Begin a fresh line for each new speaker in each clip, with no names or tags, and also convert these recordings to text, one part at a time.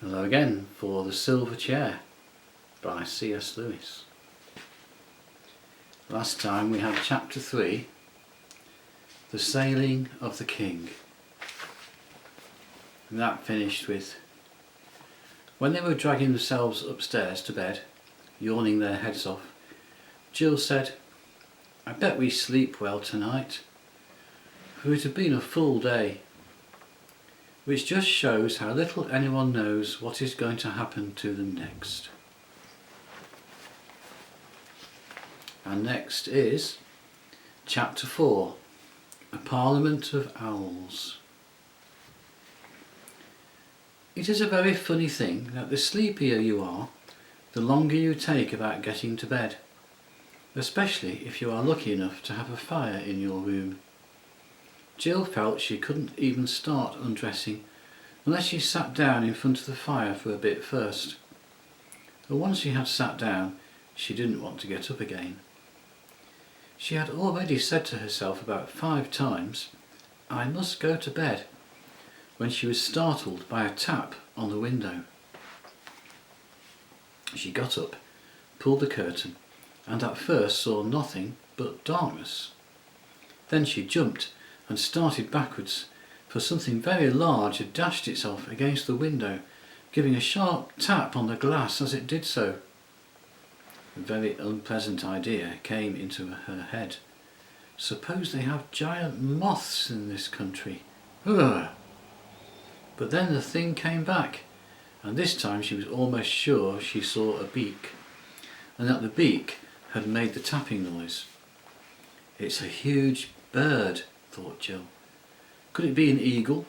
Hello again for The Silver Chair by C.S. Lewis. Last time we had chapter 3, The Sailing of the King. And that finished with, when they were dragging themselves upstairs to bed, yawning their heads off, Jill said, "I bet we sleep well tonight, for it had been a full day." Which just shows how little anyone knows what is going to happen to them next. And next is chapter 4, A Parliament of Owls. It is a very funny thing that the sleepier you are, the longer you take about getting to bed, especially if you are lucky enough to have a fire in your room. Jill felt she couldn't even start undressing unless she sat down in front of the fire for a bit first. But once she had sat down, she didn't want to get up again. She had already said to herself about 5 times, "I must go to bed," when she was startled by a tap on the window. She got up, pulled the curtain, and at first saw nothing but darkness. Then she jumped and started backwards, for something very large had dashed itself against the window, giving a sharp tap on the glass as it did so. A very unpleasant idea came into her head. Suppose they have giant moths in this country? Ugh! But then the thing came back, and this time she was almost sure she saw a beak, and that the beak had made the tapping noise. "It's a huge bird," thought Jill. Could it be an eagle?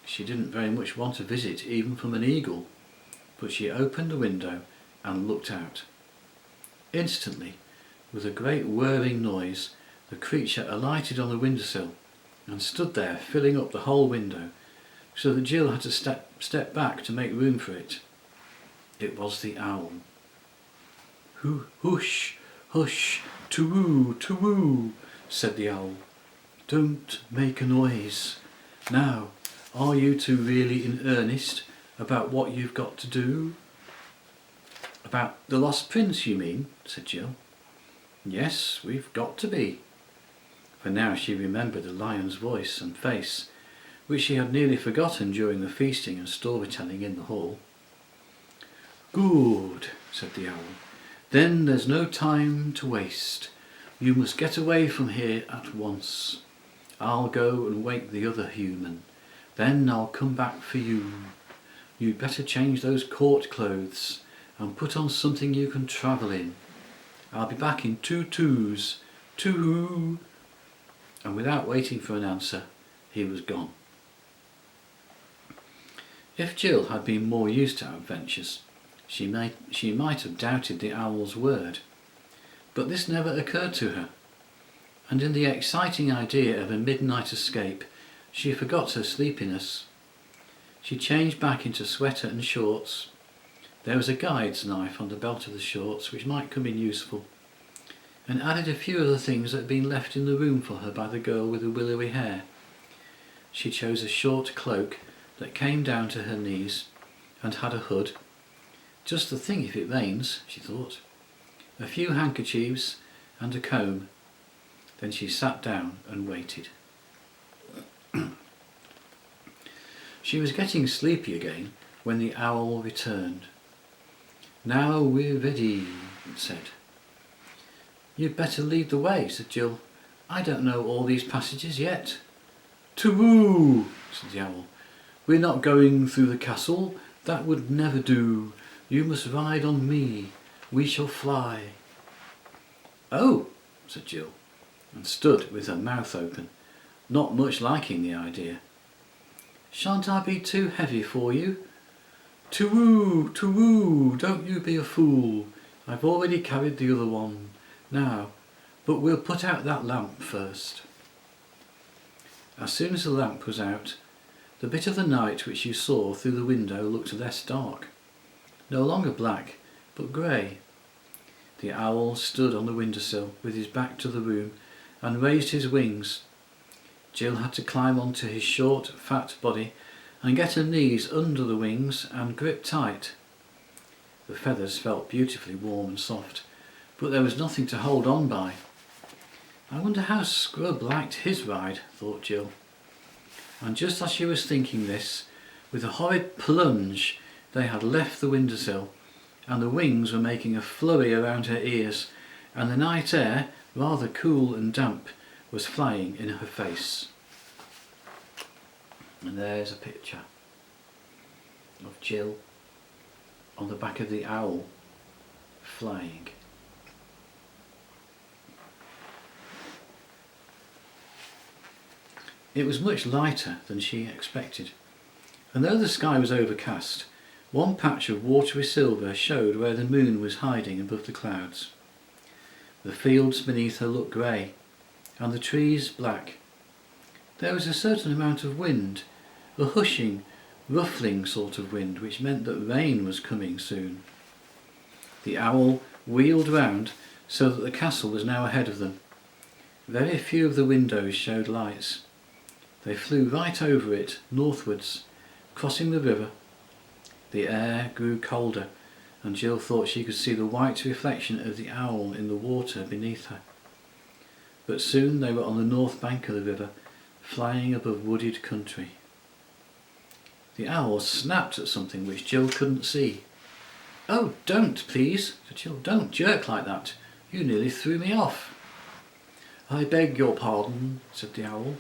She didn't very much want a visit even from an eagle, but she opened the window and looked out. Instantly, with a great whirring noise, the creature alighted on the windowsill and stood there filling up the whole window, so that Jill had to step back to make room for it. It was the owl. "Hush, hush, to-woo, to-woo," said the owl. "Don't make a noise. Now, are you two really in earnest about what you've got to do?" "About the lost prince, you mean?" said Jill. "Yes, we've got to be." For now she remembered the lion's voice and face, which she had nearly forgotten during the feasting and storytelling in the hall. "Good," said the owl. "Then there's no time to waste. You must get away from here at once. I'll go and wake the other human. Then I'll come back for you. You'd better change those court clothes and put on something you can travel in. I'll be back in 2 twos. Too." And without waiting for an answer, he was gone. If Jill had been more used to adventures, she might have doubted the owl's word. But this never occurred to her, and in the exciting idea of a midnight escape, she forgot her sleepiness. She changed back into sweater and shorts. There was a guide's knife on the belt of the shorts, which might come in useful, and added a few other things that had been left in the room for her by the girl with the willowy hair. She chose a short cloak that came down to her knees and had a hood. Just the thing if it rains, she thought. A few handkerchiefs and a comb. Then she sat down and waited. She was getting sleepy again when the owl returned. "Now we're ready," it said. "You'd better lead the way," said Jill. "I don't know all these passages yet." "To-woo," said the owl. "We're not going through the castle. That would never do. You must ride on me. We shall fly." "Oh," said Jill, and stood with her mouth open, not much liking the idea. "Shan't I be too heavy for you?" "To-woo, to-woo, don't you be a fool. I've already carried the other one. Now, but we'll put out that lamp first." As soon as the lamp was out, the bit of the night which you saw through the window looked less dark. No longer black, but grey. The owl stood on the windowsill with his back to the room and raised his wings. Jill had to climb onto his short, fat body and get her knees under the wings and grip tight. The feathers felt beautifully warm and soft, but there was nothing to hold on by. I wonder how Scrub liked his ride, thought Jill. And just as she was thinking this, with a horrid plunge they had left the windowsill, and the wings were making a flurry around her ears, and the night air, rather cool and damp, was flying in her face. And there's a picture of Jill on the back of the owl, flying. It was much lighter than she expected, and though the sky was overcast, one patch of watery silver showed where the moon was hiding above the clouds. The fields beneath her looked grey, and the trees black. There was a certain amount of wind, a hushing, ruffling sort of wind, which meant that rain was coming soon. The owl wheeled round so that the castle was now ahead of them. Very few of the windows showed lights. They flew right over it, northwards, crossing the river. The air grew colder, and Jill thought she could see the white reflection of the owl in the water beneath her. But soon they were on the north bank of the river, flying above wooded country. The owl snapped at something which Jill couldn't see. "Oh, don't, please," said Jill. "Don't jerk like that. You nearly threw me off." "I beg your pardon," said the owl.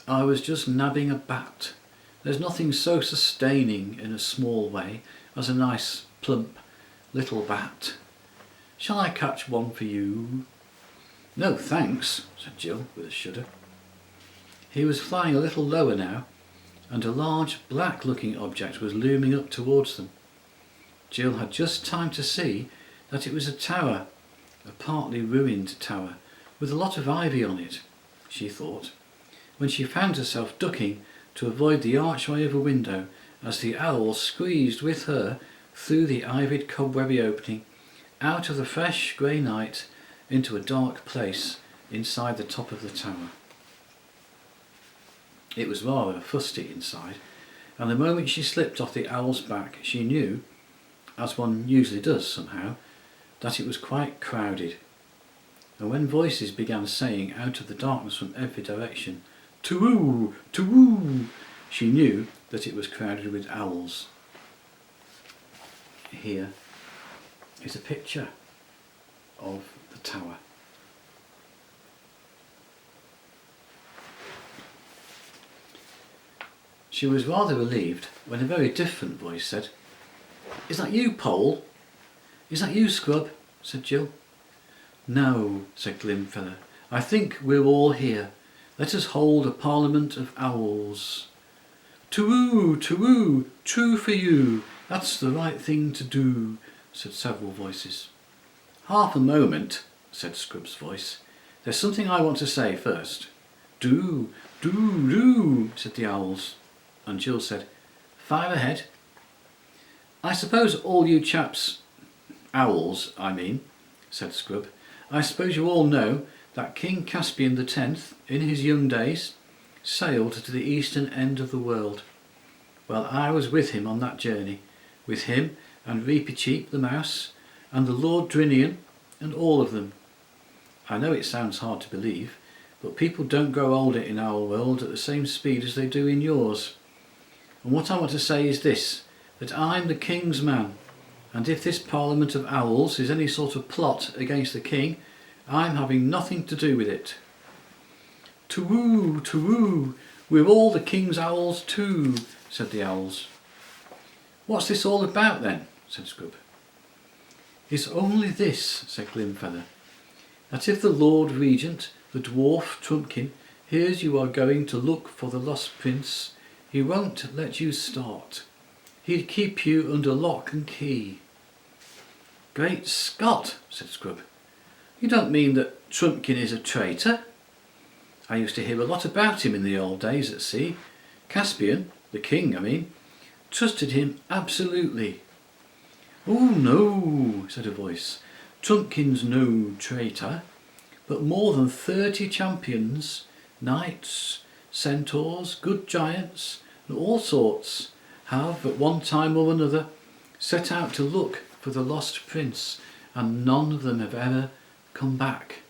"I was just nabbing a bat. There's nothing so sustaining in a small way as a nice, plump, little bat. Shall I catch one for you?" "No, thanks," said Jill with a shudder. He was flying a little lower now, and a large black-looking object was looming up towards them. Jill had just time to see that it was a tower, a partly ruined tower, with a lot of ivy on it, she thought, when she found herself ducking to avoid the archway of a window as the owl squeezed with her through the ivied cobwebby opening, out of the fresh grey night into a dark place inside the top of the tower. It was rather fusty inside, and the moment she slipped off the owl's back she knew, as one usually does somehow, that it was quite crowded. And when voices began saying out of the darkness from every direction, "To-woo! To-woo!" she knew that it was crowded with owls. Here is a picture of the tower. She was rather relieved when a very different voice said, "Is that you, Pole?" "Is that you, Scrub?" said Jill. "No," said Glimfella. "I think we're all here. Let us hold a parliament of owls." "To-woo, to-woo, true for you. That's the right thing to do," said several voices. "Half a moment," said Scrub's voice. "There's something I want to say first." "Do, do," said the owls, and Jill said, "Fire ahead." "I suppose all you chaps, owls, I mean," said Scrub, "I suppose you all know that King Caspian X, in his young days, sailed to the eastern end of the world. Well, I was with him on that journey, with him and Reepicheep the mouse, and the Lord Drinian, and all of them. I know it sounds hard to believe, but people don't grow older in our world at the same speed as they do in yours. And what I want to say is this, that I'm the king's man, and if this parliament of owls is any sort of plot against the king, I'm having nothing to do with it." To-woo, we're all the king's owls too," said the owls. "What's this all about then?" said Scrub. "It's only this," said Glimfella, "that if the Lord Regent, the dwarf Trumpkin, hears you are going to look for the lost prince, he won't let you start. He'd keep you under lock and key." "Great Scott," said Scrub. "You don't mean that Trumpkin is a traitor? I used to hear a lot about him in the old days at sea. Caspian, the king I mean, trusted him absolutely." "Oh no," said a voice. "Trumpkin's no traitor, but more than 30 champions, knights, centaurs, good giants, and all sorts have, at one time or another, set out to look for the lost prince, and none of them have ever come back.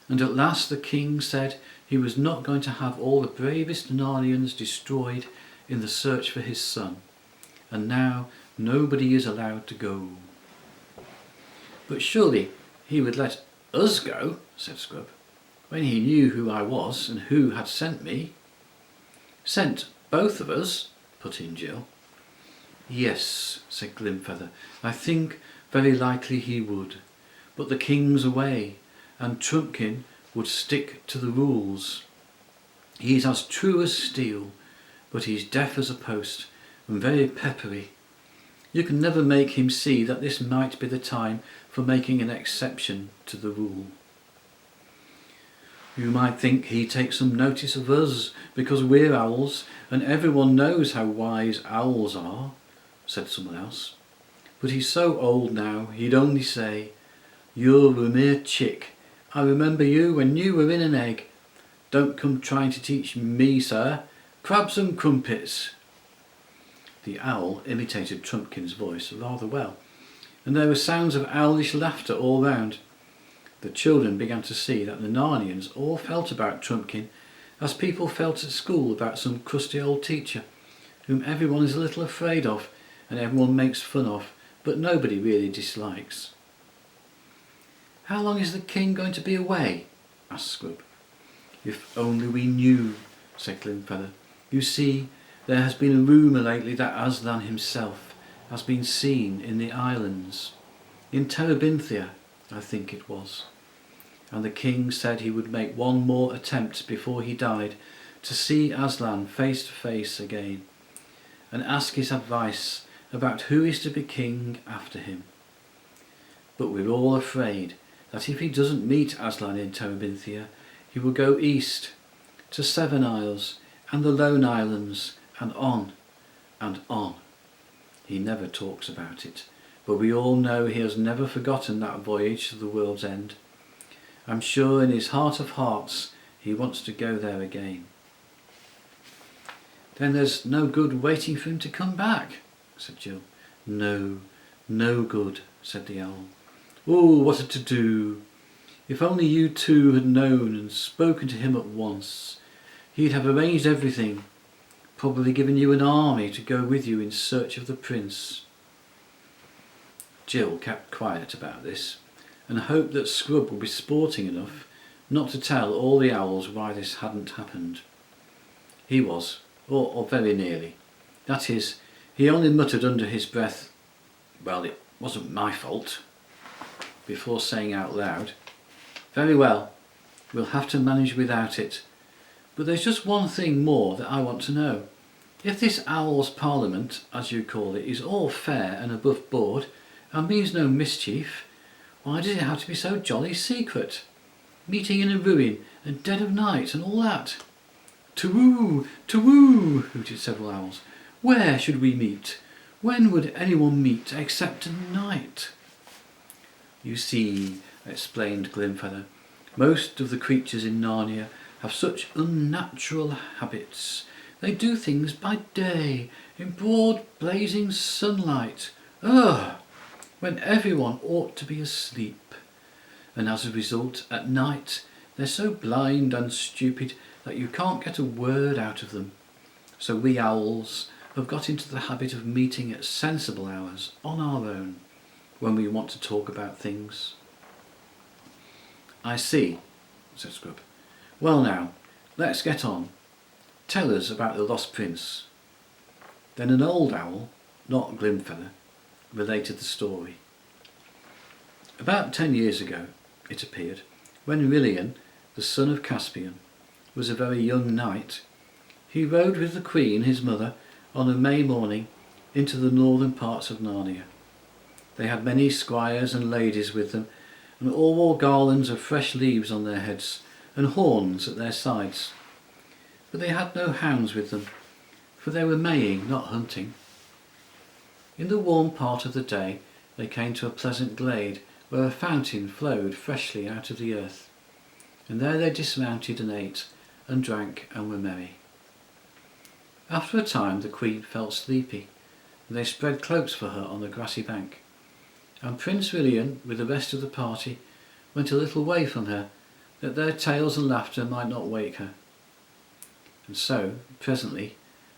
And at last the king said he was not going to have all the bravest Narnians destroyed in the search for his son, and now nobody is allowed to go. But surely he would let us go, said Scrub, when he knew who I was and who had sent me. Sent both of us, put in Jill. Yes, said Glimfeather, I think very likely he would, but the king's away, and Trumpkin would stick to the rules. He's as true as steel, but he's deaf as a post, and very peppery. You can never make him see that this might be the time for making an exception to the rule. You might think he'd take some notice of us, because we're owls, and everyone knows how wise owls are, said someone else. But he's so old now, he'd only say, You're a mere chick. I remember you when you were in an egg. Don't come trying to teach me, sir. Crabs and crumpets. The owl imitated Trumpkin's voice rather well, and there were sounds of owlish laughter all round. The children began to see that the Narnians all felt about Trumpkin as people felt at school about some crusty old teacher, whom everyone is a little afraid of and everyone makes fun of, but nobody really dislikes. How long is the king going to be away? Asked Scrub. If only we knew, said Glimfeather. You see, there has been a rumour lately that Aslan himself has been seen in the islands, in Terebinthia, I think it was, and the king said he would make one more attempt before he died to see Aslan face to face again, and ask his advice about who is to be king after him. But we're all afraid that if he doesn't meet Aslan in Terebinthia, he will go east to Seven Isles and the Lone Islands, and on and on. He never talks about it, but we all know he has never forgotten that voyage to the world's end. I'm sure in his heart of hearts he wants to go there again. Then there's no good waiting for him to come back, said Jill. No, no good, said the owl. Oh, what a to-do! If only you two had known and spoken to him at once. He'd have arranged everything, probably given you an army to go with you in search of the prince. Jill kept quiet about this, and hoped that Scrub would be sporting enough not to tell all the owls why this hadn't happened. He was, or very nearly. That is, he only muttered under his breath, Well, it wasn't my fault, before saying out loud, Very well, we'll have to manage without it. But there's just one thing more that I want to know. If this Owls' Parliament, as you call it, is all fair and above board, and means no mischief, why does it have to be so jolly secret? Meeting in a ruin, and dead of night, and all that. To-woo, to-woo, hooted several owls. Where should we meet? When would anyone meet except at night? You see, explained Glimfeather, most of the creatures in Narnia have such unnatural habits. They do things by day, in broad blazing sunlight. Ugh! When everyone ought to be asleep. And as a result, at night, they're so blind and stupid that you can't get a word out of them. So we owls have got into the habit of meeting at sensible hours, on our own, when we want to talk about things. I see, said Scrub. Well now, let's get on. Tell us about the lost prince. Then an old owl, not Glimfeather, related the story. About 10 years ago, it appeared, when Rilian, the son of Caspian, was a very young knight, he rode with the Queen, his mother, on a May morning into the northern parts of Narnia. They had many squires and ladies with them, and all wore garlands of fresh leaves on their heads and horns at their sides. But they had no hounds with them, for they were maying, not hunting. In the warm part of the day they came to a pleasant glade where a fountain flowed freshly out of the earth, and there they dismounted and ate and drank and were merry. After a time the queen felt sleepy, and they spread cloaks for her on the grassy bank. And Prince Rilian, with the rest of the party, went a little way from her, that their tales and laughter might not wake her. And so, presently,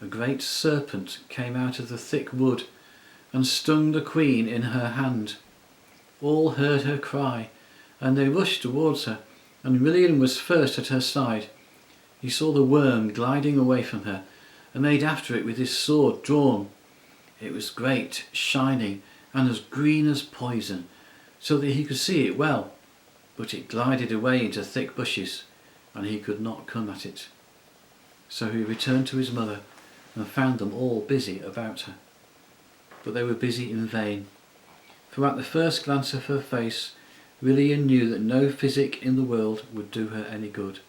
a great serpent came out of the thick wood and stung the queen in her hand. All heard her cry, and they rushed towards her, and Rilian was first at her side. He saw the worm gliding away from her, and made after it with his sword drawn. It was great, shining, and as green as poison, so that he could see it well, but it glided away into thick bushes, and he could not come at it. So he returned to his mother, and found them all busy about her. But they were busy in vain, for at the first glance of her face, Rilian knew that no physic in the world would do her any good.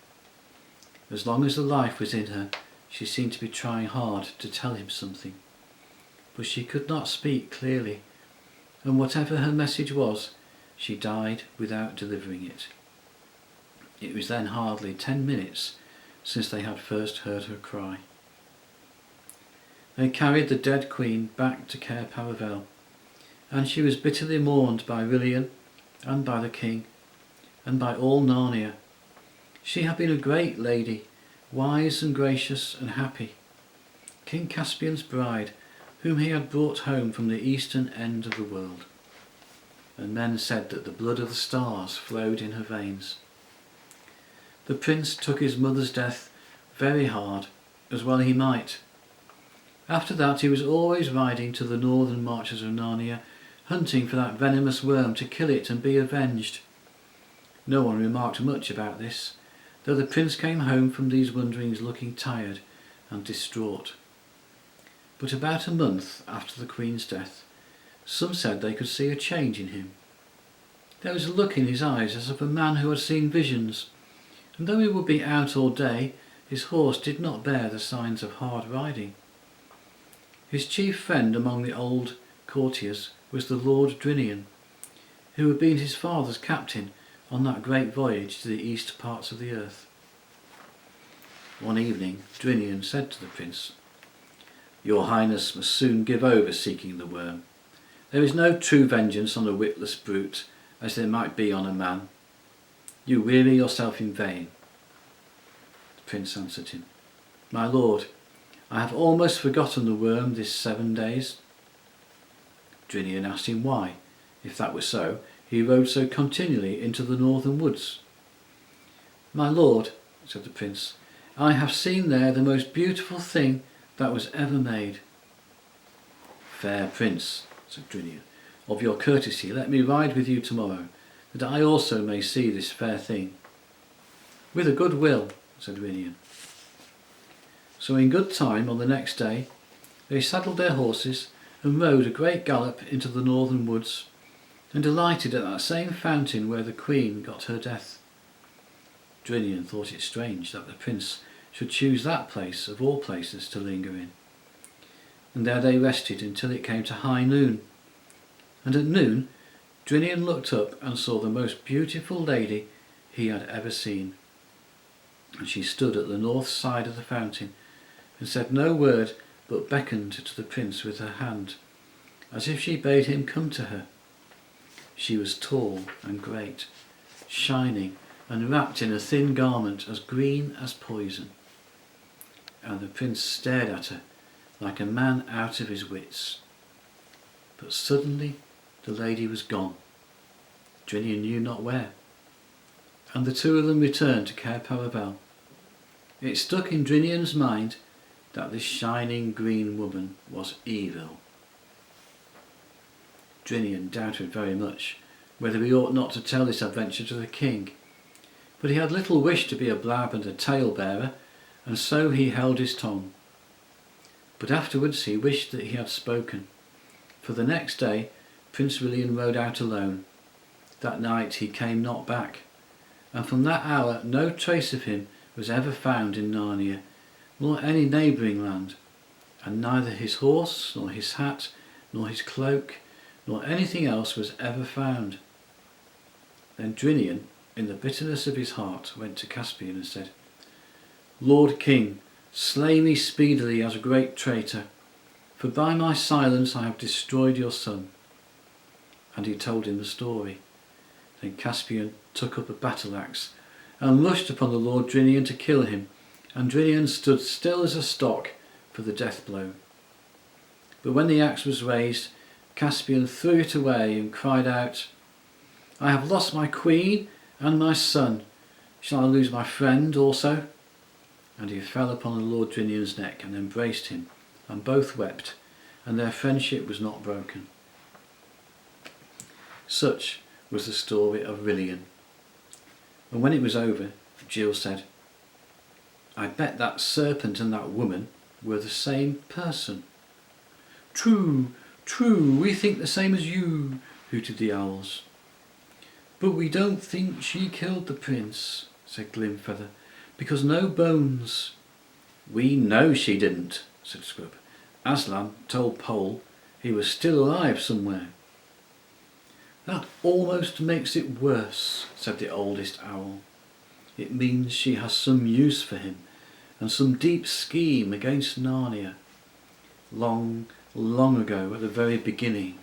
As long as the life was in her, she seemed to be trying hard to tell him something, but she could not speak clearly, and whatever her message was, she died without delivering it. It was then hardly 10 minutes since they had first heard her cry. They carried the dead queen back to Cair Paravel, and she was bitterly mourned by Rilian, and by the king, and by all Narnia. She had been a great lady, wise and gracious and happy, King Caspian's bride, whom he had brought home from the eastern end of the world. And men said that the blood of the stars flowed in her veins. The prince took his mother's death very hard, as well he might. After that he was always riding to the northern marches of Narnia, hunting for that venomous worm to kill it and be avenged. No one remarked much about this, though the prince came home from these wanderings looking tired and distraught. But about a month after the queen's death, some said they could see a change in him. There was a look in his eyes as of a man who had seen visions, and though he would be out all day, his horse did not bear the signs of hard riding. His chief friend among the old courtiers was the Lord Drinian, who had been his father's captain on that great voyage to the east parts of the earth. One evening Drinian said to the prince, "Your Highness must soon give over seeking the worm. There is no true vengeance on a witless brute, as there might be on a man. You weary yourself in vain." The prince answered him, "My lord, I have almost forgotten the worm this 7 days." Drinian asked him why, if that were so, he rode so continually into the northern woods. "My lord," said the prince, "I have seen there the most beautiful thing that was ever made." "Fair prince," said Drinian, "of your courtesy let me ride with you tomorrow, that I also may see this fair thing." "With a good will," said Drinian. So in good time on the next day they saddled their horses and rode a great gallop into the northern woods, and alighted at that same fountain where the queen got her death. Drinian thought it strange that the prince should choose that place of all places to linger in, and there they rested until it came to high noon. And at noon Drinian looked up and saw the most beautiful lady he had ever seen, and she stood at the north side of the fountain and said no word, but beckoned to the prince with her hand, as if she bade him come to her. She was tall and great, shining and wrapped in a thin garment as green as poison, and the prince stared at her like a man out of his wits. But suddenly the lady was gone, Drinian knew not where, and the two of them returned to Cair Paravel. It stuck in Drinian's mind that this shining green woman was evil. Drinian doubted very much whether he ought not to tell this adventure to the king, but he had little wish to be a blab and a tale-bearer, and so he held his tongue. But afterwards he wished that he had spoken, for the next day Prince Rilian rode out alone. That night he came not back, and from that hour no trace of him was ever found in Narnia, nor any neighbouring land, and neither his horse, nor his hat, nor his cloak, nor anything else was ever found. Then Drinian, in the bitterness of his heart, went to Caspian and said, "Lord King, Slay me speedily as a great traitor, for by my silence I have destroyed your son." And he told him the story. Then Caspian took up a battle axe and rushed upon the Lord Drinian to kill him, and Drinian stood still as a stock for the death blow. But when the axe was raised, Caspian threw it away and cried out, "I have lost my queen and my son. Shall I lose my friend also?" And he fell upon the Lord Drinian's neck and embraced him, and both wept, and their friendship was not broken. Such was the story of Rilian. And when it was over, Jill said, "I bet that serpent and that woman were the same person." "True, true, we think the same as you," hooted the owls. "But we don't think she killed the prince," said Glimfeather, "because no bones." "We know she didn't," said Scrub. "Aslan told Pole he was still alive somewhere." "That almost makes it worse," said the oldest owl. "It means she has some use for him, and some deep scheme against Narnia. Long, long ago, at the very beginning,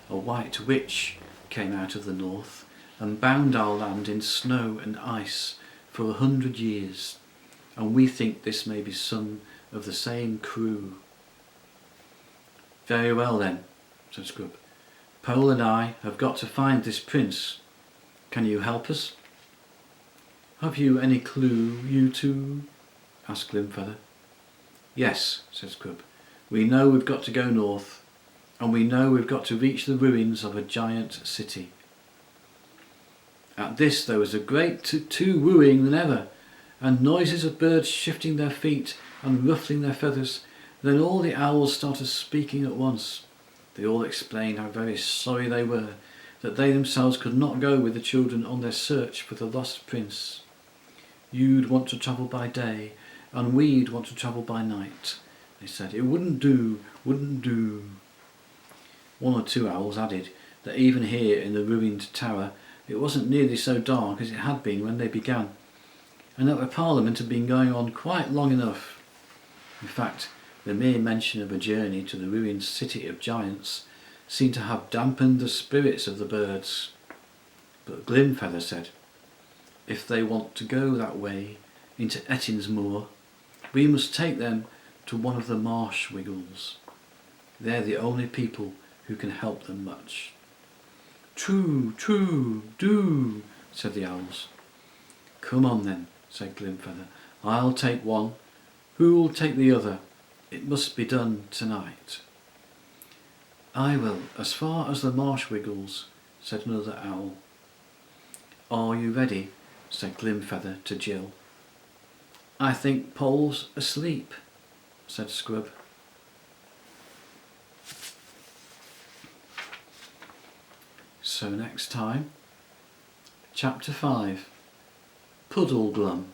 a white witch came out of the north and bound our land in snow and ice for 100 years, and we think this may be some of the same crew." "Very well then," said Scrub. "Pole and I have got to find this prince. Can you help us?" "Have you any clue, you two?" asked Glimfeather. "Yes," said Scrub. "We know we've got to go north, and we know we've got to reach the ruins of a giant city." At this there was a great to-wooing than ever, and noises of birds shifting their feet and ruffling their feathers. Then all the owls started speaking at once. They all explained how very sorry they were that they themselves could not go with the children on their search for the lost prince. "You'd want to travel by day, and we'd want to travel by night," they said. "It wouldn't do, wouldn't do." One or two owls added that even here in the ruined tower it wasn't nearly so dark as it had been when they began, and that the Parliament had been going on quite long enough. In fact, the mere mention of a journey to the ruined city of giants seemed to have dampened the spirits of the birds. But Glimfeather said, "If they want to go that way into Ettin's Moor, we must take them to one of the marsh wiggles. They're the only people who can help them much." "True, true, do," said the owls. "Come on then," said Glimfeather. "I'll take one. Who'll take the other? It must be done tonight." "I will, as far as the marsh wiggles," said another owl. "Are you ready?" said Glimfeather to Jill. "I think Pole's asleep," said Scrub. So next time, Chapter 5, Puddleglum.